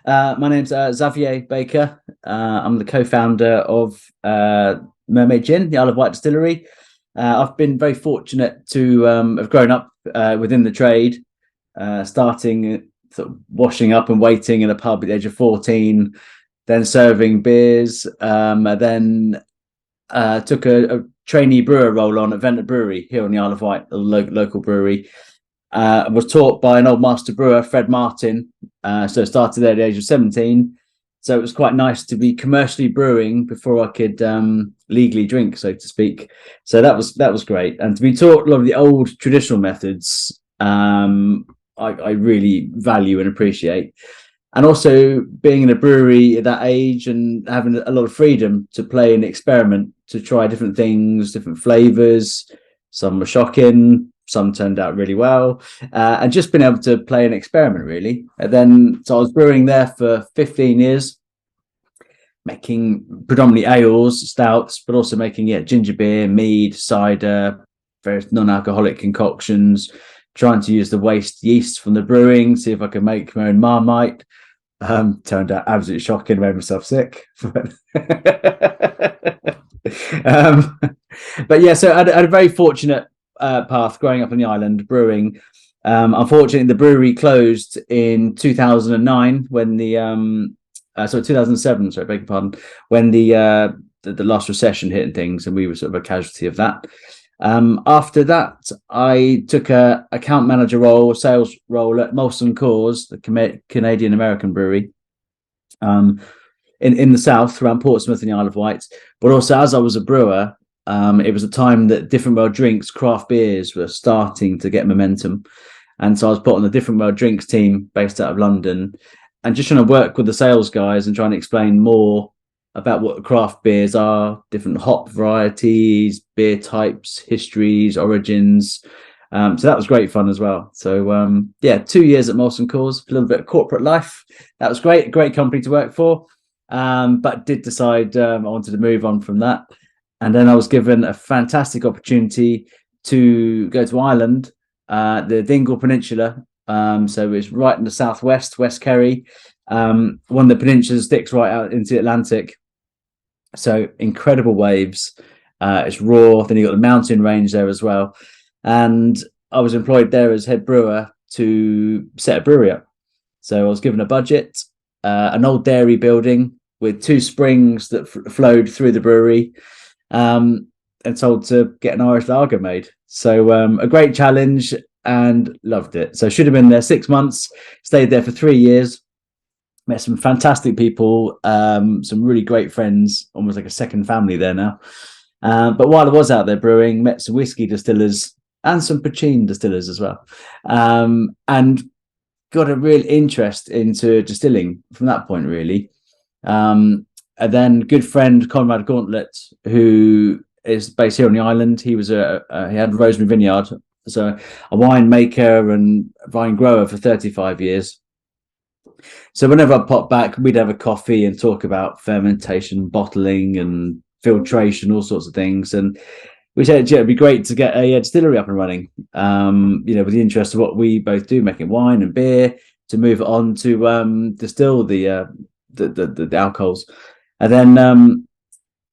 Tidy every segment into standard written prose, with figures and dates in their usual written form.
My name's Xavier Baker. I'm the co-founder of Mermaid Gin, the Isle of Wight distillery. I've been very fortunate to have grown up within the trade, starting sort of washing up and waiting in a pub at the age of 14, then serving beers, then took a trainee brewer role on at Venter Brewery here on the Isle of Wight, a local brewery. Was taught by an old master brewer, Fred Martin. So started there at the age of 17. So it was quite nice to be commercially brewing before I could legally drink, so to speak. So that was great. And to be taught a lot of the old traditional methods, I really value and appreciate. And also being in a brewery at that age and having a lot of freedom to play and experiment, to try different things, different flavors. Some were shocking, some turned out really well, and just been able to play and experiment really. And then, so I was brewing there for 15 years, making predominantly ales, stouts, but also making ginger beer, mead, cider, various non-alcoholic concoctions, trying to use the waste yeast from the brewing, see if I could make my own marmite. Turned out absolutely shocking, made myself sick. But yeah, so I had a very fortunate path growing up on the island brewing. Unfortunately, the brewery closed in 2009 when the 2007, sorry, beg your pardon, when the last recession hit and things, and we were sort of a casualty of that. After that, I took a account manager role, sales role at Molson Coors, the Canadian American brewery, in the south around Portsmouth and the Isle of Wight. But also, as I was a brewer, it was a time that Different World Drinks craft beers were starting to get momentum, and so I was put on the Different World Drinks team based out of London, and just trying to work with the sales guys and trying to explain more about what craft beers are, different hop varieties, beer types, histories, origins. So that was great fun as well. So 2 years at Molson Coors, a little bit of corporate life. That was great company to work for. But did decide I wanted to move on from that. And then I was given a fantastic opportunity to go to Ireland, the Dingle Peninsula. So it's right in the southwest, West Kerry. One of the peninsulas sticks right out into the Atlantic. So incredible waves. It's raw. Then you got the mountain range there as well. And I was employed there as head brewer to set a brewery up. So I was given a budget, an old dairy building with two springs that flowed through the brewery, and told to get an Irish lager made. So a great challenge and loved it. So should have been there 6 months, stayed there for 3 years. Met some fantastic people, some really great friends, almost like a second family there now. But while I was out there brewing, met some whiskey distillers and some poitín distillers as well, and got a real interest into distilling from that point, really. And then good friend Conrad Gauntlet, who is based here on the island, he was he had Rosemary Vineyard, so a wine maker and vine grower for 35 years. So whenever I pop back, we'd have a coffee and talk about fermentation, bottling and filtration, all sorts of things. And we said it'd be great to get a distillery up and running, with the interest of what we both do, making wine and beer, to move on to distill the alcohols. And then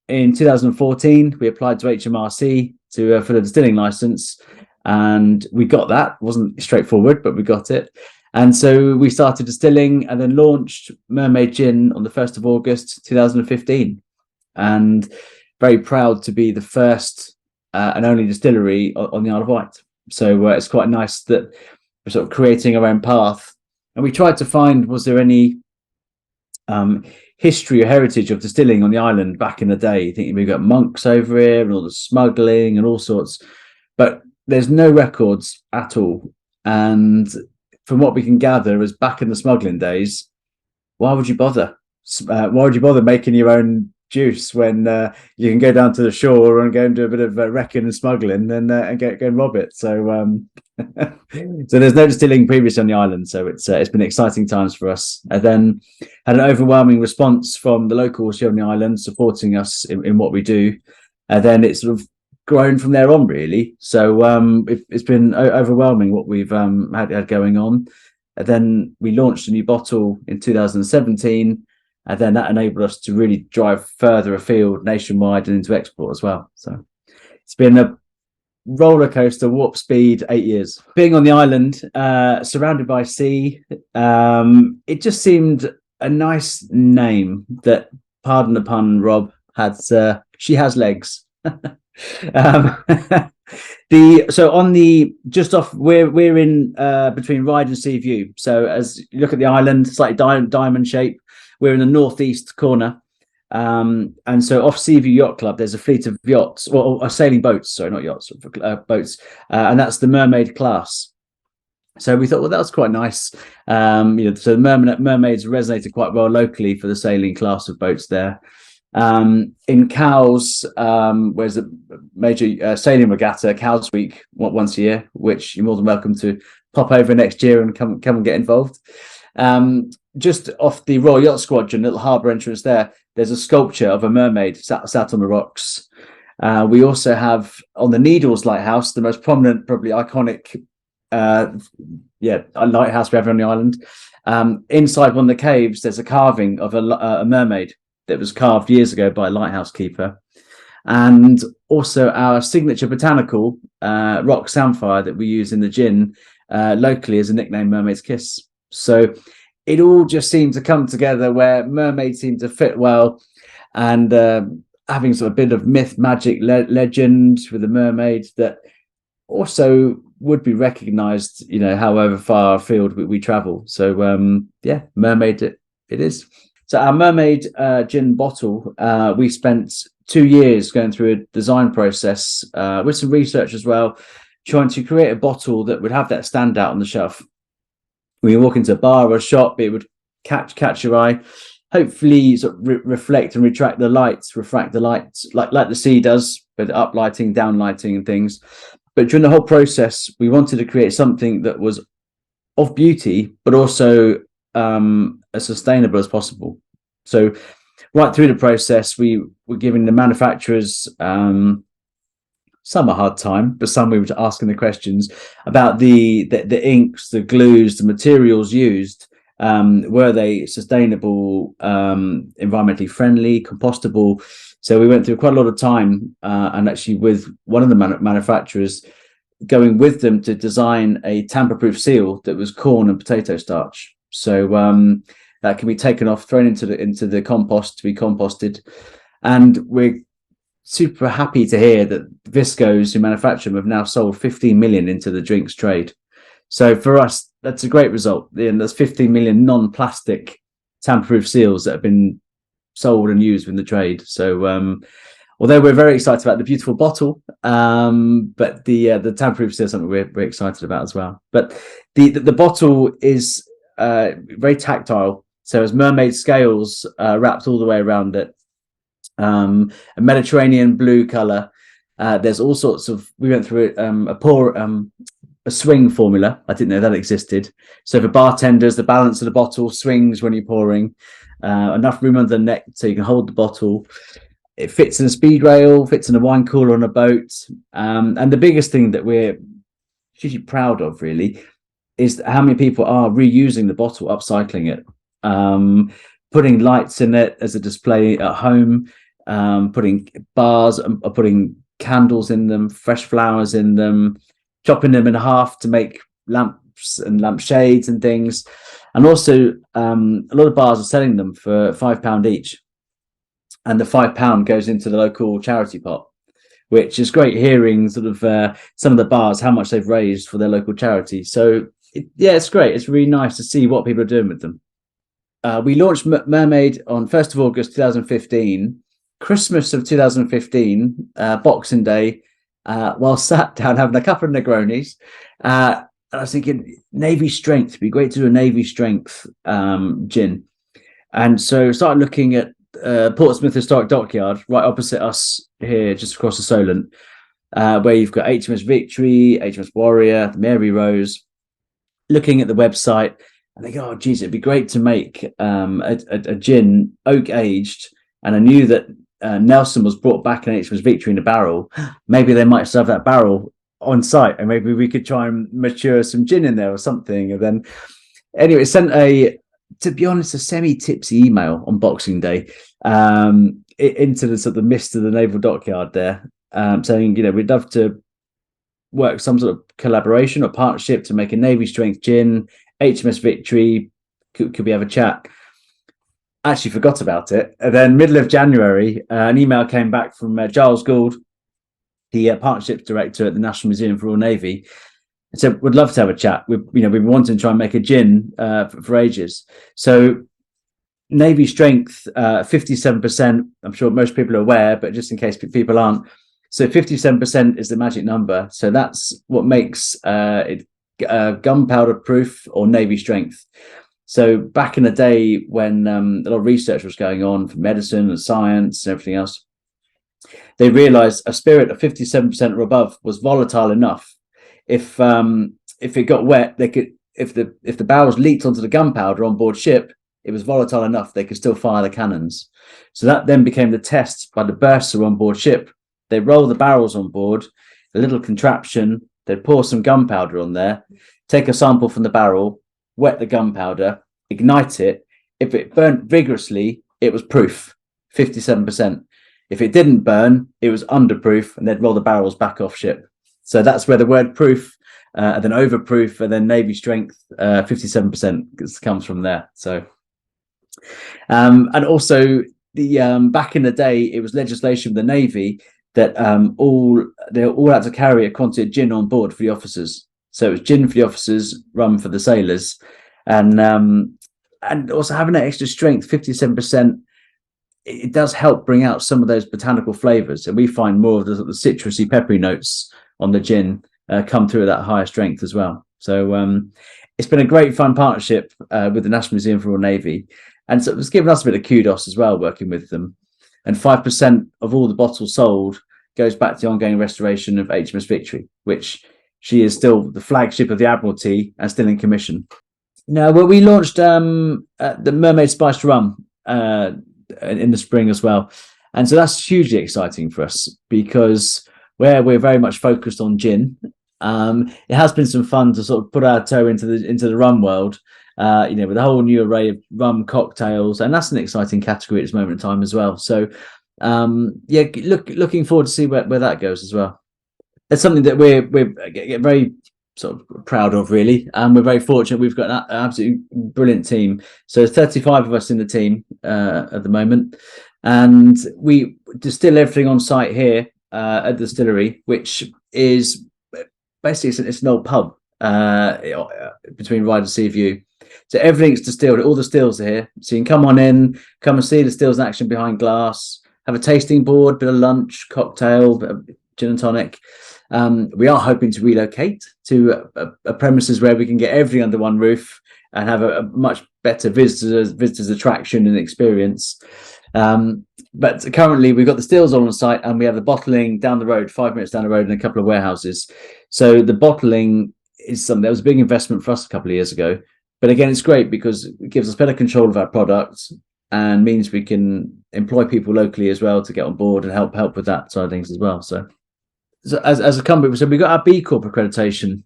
in 2014, we applied to HMRC for the distilling license, and we got that. It wasn't straightforward, but we got it. And so we started distilling and then launched Mermaid Gin on the 1st of August 2015. And very proud to be the first and only distillery on the Isle of Wight. So it's quite nice that we're sort of creating our own path. And we tried to find, was there any history or heritage of distilling on the island back in the day? You think we've got monks over here and all the smuggling and all sorts, but there's no records at all. And from what we can gather, is back in the smuggling days, why would you bother? Why would you bother making your own juice when you can go down to the shore and go and do a bit of wrecking and smuggling and go and rob it? So so there's no distilling previously on the island. So it's been exciting times for us. And then had an overwhelming response from the locals here on the island supporting us in what we do. And then it's sort of grown from there on, really. So it's been overwhelming what we've had going on. And then we launched a new bottle in 2017, and then that enabled us to really drive further afield nationwide and into export as well. So it's been a roller coaster, warp speed, 8 years. Being on the island, surrounded by sea, it just seemed a nice name that, pardon the pun, Rob, had. She has legs. So on the just off, we're in between Ryde and Sea View. So as you look at the island, slightly diamond shape, we're in the northeast corner. And so off Sea View Yacht Club, there's a fleet of yachts, or sailing boats, sorry, not yachts, boats, and that's the Mermaid class. So we thought, well, that was quite nice. So mermaids resonated quite well locally for the sailing class of boats there. In Cowes, where's a major sailing regatta, Cowes Week, once a year, which you're more than welcome to pop over next year and come and get involved. Just off the Royal Yacht Squadron, little harbour entrance there's a sculpture of a mermaid sat on the rocks. We also have on the Needles Lighthouse, the most prominent, probably iconic lighthouse we have on the island. Inside one of the caves, there's a carving of a mermaid that was carved years ago by a lighthouse keeper. And also our signature botanical rock samphire that we use in the gin locally as a nickname, Mermaid's Kiss. So it all just seemed to come together where mermaids seemed to fit well, and having sort of a bit of myth, magic, legend with a mermaid that also would be recognized, however far afield we travel. So mermaid it is. So our Mermaid gin bottle, we spent 2 years going through a design process with some research as well, trying to create a bottle that would have that standout on the shelf. When you walk into a bar or a shop, it would catch your eye, hopefully sort of reflect and refract the lights like the sea does, with up lighting, down lighting and things. But during the whole process, we wanted to create something that was of beauty, but also as sustainable as possible. So right through the process, we were giving the manufacturers some a hard time, but some we were asking the questions about the inks, the glues, the materials used. Were they sustainable, environmentally friendly, compostable? So we went through quite a lot of time and actually with one of the manufacturers, going with them to design a tamper-proof seal that was corn and potato starch. So that can be taken off, thrown into the compost to be composted. And we're super happy to hear that Viscos, who manufacture them, have now sold 15 million into the drinks trade. So for us, that's a great result. There's 15 million non-plastic tamper-proof seals that have been sold and used in the trade. So although we're very excited about the beautiful bottle, but the tamper-proof seal is something we're excited about as well. But the bottle is very tactile. So as mermaid scales wrapped all the way around it, a Mediterranean blue color. There's all sorts of. We went through a swing formula. I didn't know that existed. So for bartenders, the balance of the bottle swings when you're pouring. Enough room under the neck so you can hold the bottle. It fits in a speed rail, fits in a wine cooler on a boat. And the biggest thing that we're hugely proud of, really, is how many people are reusing the bottle, upcycling it, putting lights in it as a display at home, putting bars, putting candles in them, fresh flowers in them, chopping them in half to make lamps and lampshades and things. And also a lot of bars are selling them for £5 each, and the £5 goes into the local charity pot, which is great hearing sort of some of the bars, how much they've raised for their local charity. So it's great. It's really nice to see what people are doing with them. We launched Mermaid on 1st of August 2015, Christmas of 2015, Boxing Day, while sat down having a couple of Negronis. And I was thinking, Navy Strength, it'd be great to do a Navy Strength gin. And so started looking at Portsmouth Historic Dockyard, right opposite us here, just across the Solent, where you've got HMS Victory, HMS Warrior, the Mary Rose. Looking at the website, and they go, oh, geez, it'd be great to make a gin oak aged. And I knew that Nelson was brought back in HMS Victory in a barrel. Maybe they might serve that barrel on site, and maybe we could try and mature some gin in there or something. And then Anyway, sent to be honest, a semi-tipsy email on Boxing Day into the sort of mist of the naval dockyard there, saying, we'd love to work some sort of collaboration or partnership to make a Navy strength gin, HMS Victory. Could we have a chat? I actually forgot about it. And then middle of January, an email came back from Giles Gould, the partnerships director at the National Museum for Royal Navy, and said, we'd love to have a chat. We've been wanting to try and make a gin for ages. So Navy strength, 57%. I'm sure most people are aware, but just in case people aren't. So 57% is the magic number. So that's what makes it gunpowder proof or Navy strength. So back in the day when a lot of research was going on for medicine and science and everything else, they realized a spirit of 57% or above was volatile enough. If it got wet, they could, if the barrels leaked onto the gunpowder on board ship, it was volatile enough they could still fire the cannons. So that then became the test by the bursar on board ship. They roll the barrels on board, a little contraption, they'd pour some gunpowder on there, take a sample from the barrel, wet the gunpowder, ignite it. If it burnt vigorously, it was proof, 57%. If it didn't burn, it was underproof, and they'd roll the barrels back off ship. So that's where the word proof, and then overproof, and then Navy strength, 57% comes from there. So, and also the back in the day, it was legislation of the Navy that they all had to carry a quantity of gin on board for the officers. So it was gin for the officers, rum for the sailors, and also having that extra strength, 57%. It does help bring out some of those botanical flavors, and we find more of the citrusy, peppery notes on the gin come through at that higher strength as well. So it's been a great fun partnership with the National Museum for Royal Navy, and so it's given us a bit of kudos as well working with them. And 5% of all the bottles sold goes back to the ongoing restoration of HMS Victory, which she is still the flagship of the Admiralty and still in commission. Now, well, we launched the Mermaid Spiced Rum in the spring as well, and so that's hugely exciting for us because we're very much focused on gin. It has been some fun to sort of put our toe into the rum world, with a whole new array of rum cocktails, and that's an exciting category at this moment in time as well. So looking forward to see where that goes as well. It's something that we're very sort of proud of, really, and we're very fortunate. We've got an absolutely brilliant team. So there's 35 of us in the team at the moment, and we distill everything on site here at the distillery, which is basically it's an old pub between Ryde and Seaview. So everything's distilled. All the stills are here, so you can come on in, come and see the stills in action behind glass. Have a tasting board, bit of lunch, cocktail, bit of gin and tonic. We are hoping to relocate to a premises where we can get everything under one roof and have a much better visitors attraction and experience. But currently we've got the stills on site, and we have the bottling down the road, 5 minutes down the road, in a couple of warehouses. So the bottling is something that was a big investment for us a couple of years ago. But again, it's great because it gives us better control of our products and means we can employ people locally as well to get on board and help with that side of things as well. So as a company, so we got our B Corp accreditation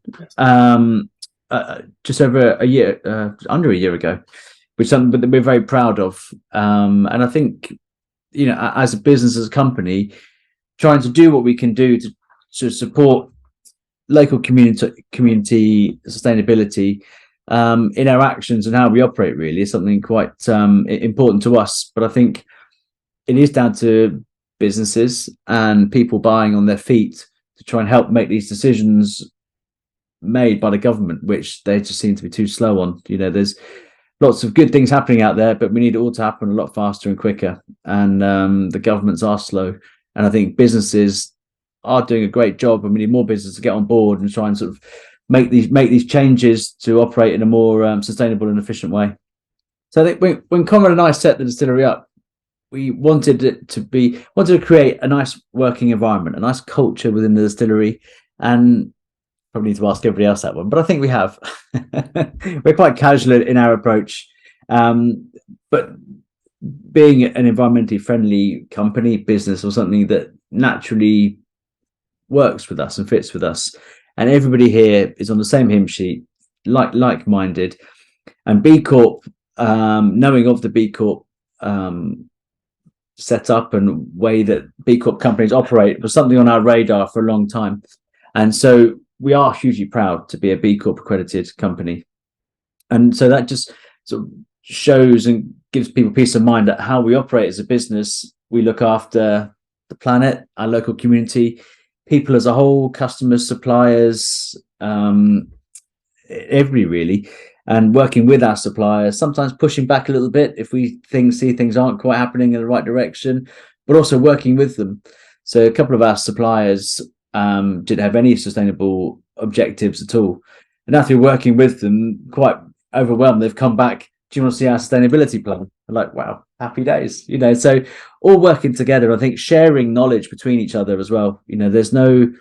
just over a year, under a year ago, which is something that we're very proud of. And I think, as a business, as a company, trying to do what we can do to support local community sustainability in our actions and how we operate really is something quite important to us. But I think it is down to businesses and people buying on their feet to try and help make these decisions made by the government, which they just seem to be too slow on. There's lots of good things happening out there, but we need it all to happen a lot faster and quicker, and the governments are slow. And I think businesses are doing a great job, and we need more business to get on board and try and sort of make these changes to operate in a more sustainable and efficient way. So I think when Conrad and I set the distillery up, we wanted to create a nice working environment, a nice culture within the distillery, and probably need to ask everybody else that one, but I think we have. We're quite casual in our approach, but being an environmentally friendly company, business, or something that naturally works with us and fits with us, and everybody here is on the same hymn sheet, like-minded. And B Corp, knowing of the B Corp set up and way that B Corp companies operate was something on our radar for a long time. And so we are hugely proud to be a B Corp accredited company. And so that just sort of shows and gives people peace of mind that how we operate as a business, we look after the planet, our local community, people as a whole, customers, suppliers, everybody really, and working with our suppliers, sometimes pushing back a little bit if we see things aren't quite happening in the right direction, but also working with them. So a couple of our suppliers didn't have any sustainable objectives at all. And after working with them, quite overwhelmed, they've come back. Do you want to see our sustainability plan? I'm like, wow, happy days. So all working together, I think sharing knowledge between each other as well. There's no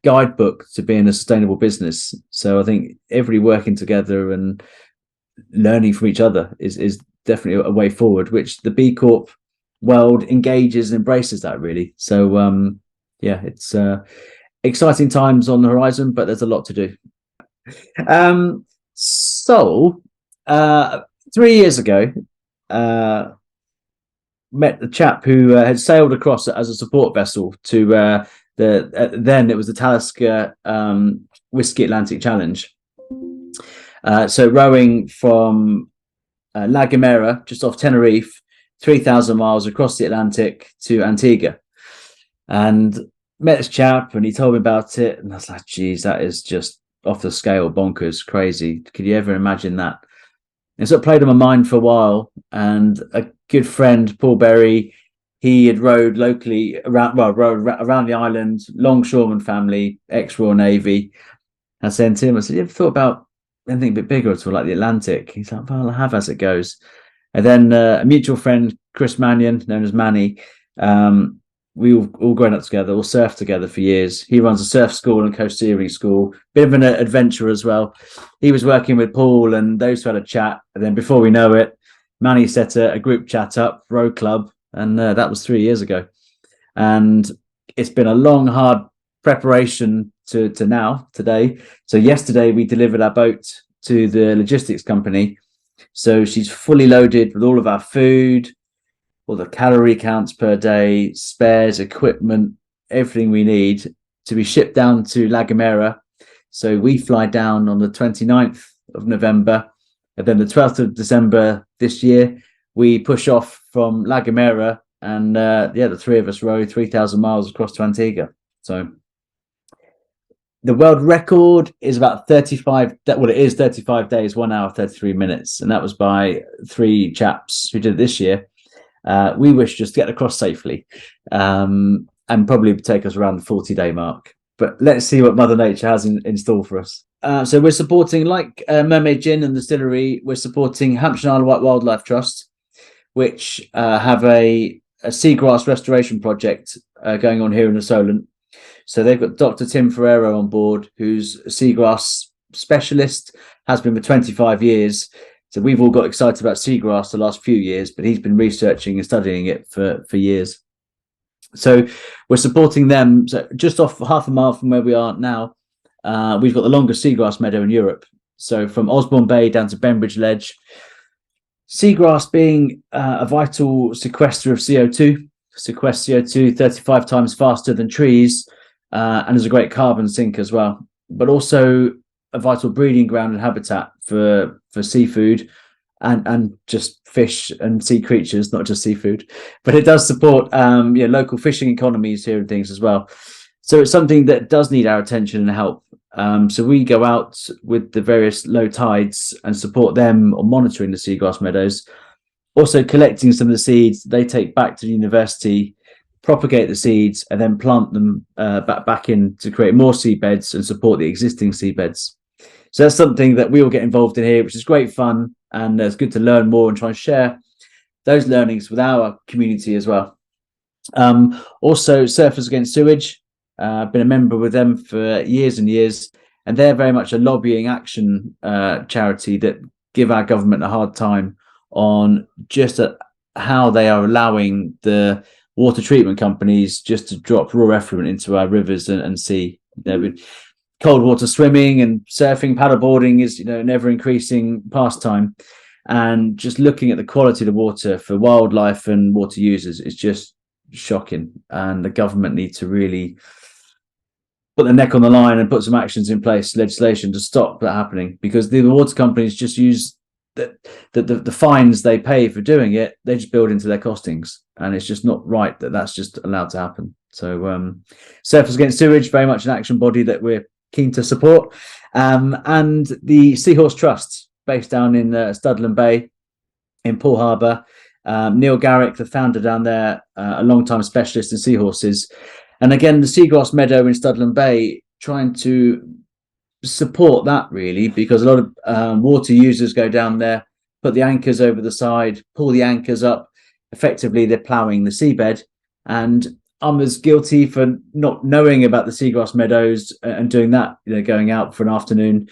guidebook to being a sustainable business. So I think everybody working together and learning from each other is definitely a way forward, which the B Corp world engages and embraces that really. So it's exciting times on the horizon, but there's a lot to do. So 3 years ago, met a chap who had sailed across as a support vessel to then it was the Talisker Whiskey Atlantic Challenge. So rowing from La Gomera, just off Tenerife, 3,000 miles across the Atlantic to Antigua. And met this chap and he told me about it. And I was like, geez, that is just off the scale, bonkers, crazy. Could you ever imagine that? And so it played on my mind for a while. And a good friend, Paul Berry, he had rowed locally around the island, longshoreman family, ex-Royal Navy. I sent him, I said, you ever thought about anything a bit bigger at all, like the Atlantic? He's like, well, I have as it goes. And then a mutual friend, Chris Mannion, known as Manny, we all grown up together, all surfed together for years. He runs a surf school and coast steering school, bit of an adventure as well. He was working with Paul and those two had a chat. And then before we know it, Manny set a group chat up, Row Club, and that was 3 years ago. And it's been a long, hard preparation to now, today. So yesterday we delivered our boat to the logistics company. So she's fully loaded with all of our food, all the calorie counts per day, spares, equipment, everything we need to be shipped down to La Gomera. So we fly down on the 29th of November. And then the 12th of December this year, we push off from La Gomera and the three of us row 3,000 miles across to Antigua. So the world record is about 35. Well, it is 35 days, 1 hour, 33 minutes. And that was by three chaps who did it this year. We wish just to get across safely and probably take us around the 40-day mark. But let's see what Mother Nature has in store for us. So we're supporting, like Mermaid Gin and Distillery, we're supporting Hampshire and Isle of Wight Wildlife Trust, which have a seagrass restoration project going on here in the Solent. So they've got Dr. Tim Ferrero on board, who's a seagrass specialist, has been for 25 years. So we've all got excited about seagrass the last few years, but he's been researching and studying it for years. So we're supporting them. So just off half a mile from where we are now, we've got the longest seagrass meadow in Europe. So from Osborne Bay down to Bembridge Ledge. Seagrass being a vital sequester of CO2, sequests CO2 35 times faster than trees, and is a great carbon sink as well, but also a vital breeding ground and habitat for seafood and just fish and sea creatures, not just seafood. But it does support local fishing economies here and things as well. So it's something that does need our attention and help. So we go out with the various low tides and support them on monitoring the seagrass meadows, also collecting some of the seeds they take back to the university, propagate the seeds, and then plant them back in to create more seabeds and support the existing seabeds. So that's something that we all get involved in here, which is great fun, and it's good to learn more and try and share those learnings with our community as well. Also, Surfers Against Sewage. I've been a member with them for years and years, and they're very much a lobbying action charity that give our government a hard time on just how they are allowing the water treatment companies just to drop raw effluent into our rivers and sea. cold water swimming and surfing, paddleboarding is, an ever increasing pastime. And just looking at the quality of the water for wildlife and water users is just shocking. And the government need to really put their neck on the line and put some actions in place, legislation to stop that happening, because the water companies just use the fines they pay for doing it, they just build into their costings, and it's just not right that that's just allowed to happen. So Surfers Against Sewage, very much an action body that we're keen to support, and the Seahorse Trust, based down in Studland Bay in Poole Harbour. Neil Garrick, the founder down there, a long-time specialist in seahorses. And again, the Seagrass Meadow in Studland Bay, trying to support that really, because a lot of water users go down there, put the anchors over the side, pull the anchors up. Effectively, they're ploughing the seabed. And I'm as guilty for not knowing about the Seagrass Meadows and doing that, going out for an afternoon.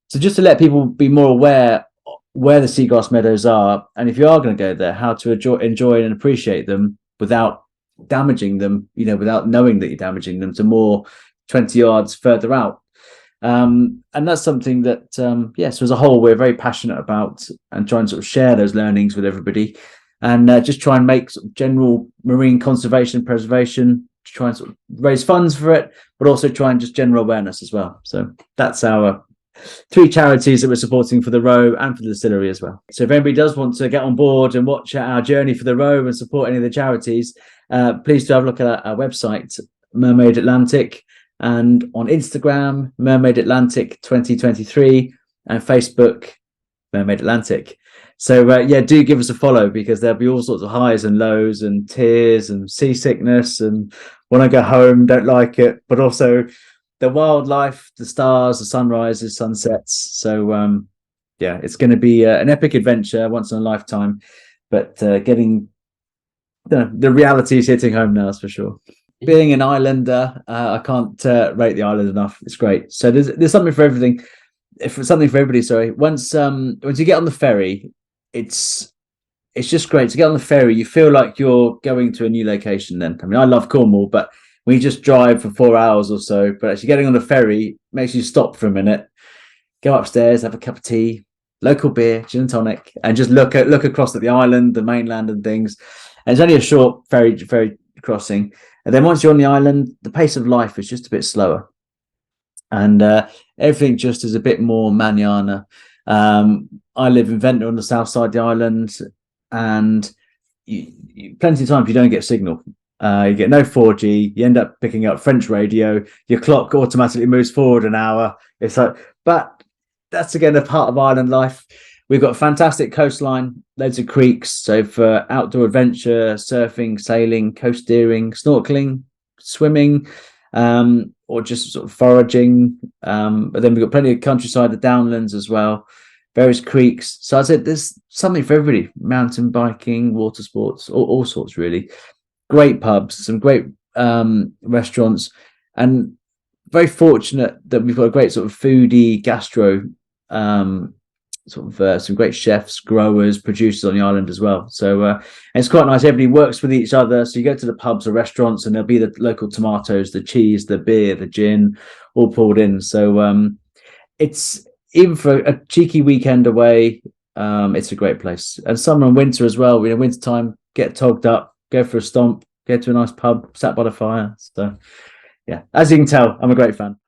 So just to let people be more aware where the Seagrass Meadows are, and if you are going to go there, how to enjoy and appreciate them without damaging them, without knowing that you're damaging them, to more 20 yards further out. And that's something that, so as a whole, we're very passionate about, and try and sort of share those learnings with everybody, and just try and make sort of general marine conservation and preservation, to try and sort of raise funds for it, but also try and just general awareness as well. So that's our 3 charities that we're supporting for the Row and for the distillery as well. So if anybody does want to get on board and watch our journey for the Row and support any of the charities, please do have a look at our website, Mermaid Atlantic, and on Instagram, Mermaid Atlantic 2023, and Facebook, Mermaid Atlantic. So do give us a follow, because there'll be all sorts of highs and lows and tears and seasickness and want to go home, don't like it, but also the wildlife, the stars, the sunrises, sunsets. So it's going to be an epic adventure, once in a lifetime, but getting the reality is hitting home now, that's for sure. Being an islander, I can't rate the island enough. It's great. So there's something for everything. Something for everybody. Sorry. Once you get on the ferry, it's just great to get on the ferry. You feel like you're going to a new location. Then, I mean, I love Cornwall, but when you just drive for 4 hours or so, but actually getting on the ferry makes you stop for a minute, go upstairs, have a cup of tea, local beer, gin and tonic, and just look across at the island, the mainland, and things. And it's only a short ferry crossing. And then once you're on the island, the pace of life is just a bit slower, and everything just is a bit more manana. I live in Ventnor on the south side of the island, and plenty of times you don't get signal. You get no 4G. You end up picking up French radio. Your clock automatically moves forward an hour. It's like, but that's again a part of island life. We've got a fantastic coastline, loads of creeks. So for outdoor adventure, surfing, sailing, coast steering, snorkeling, swimming, or just sort of foraging. But then we've got plenty of countryside, the downlands as well, various creeks. So I said there's something for everybody: mountain biking, water sports, all sorts really. Great pubs, some great restaurants, and very fortunate that we've got a great sort of foodie gastro, some great chefs, growers, producers on the island as well. So it's quite nice. Everybody works with each other. So you go to the pubs or restaurants, and there'll be the local tomatoes, the cheese, the beer, the gin, all poured in. So it's, even for a cheeky weekend away, it's a great place. And summer and winter as well. Winter time, get togged up, go for a stomp, go to a nice pub, sat by the fire. So, as you can tell, I'm a great fan.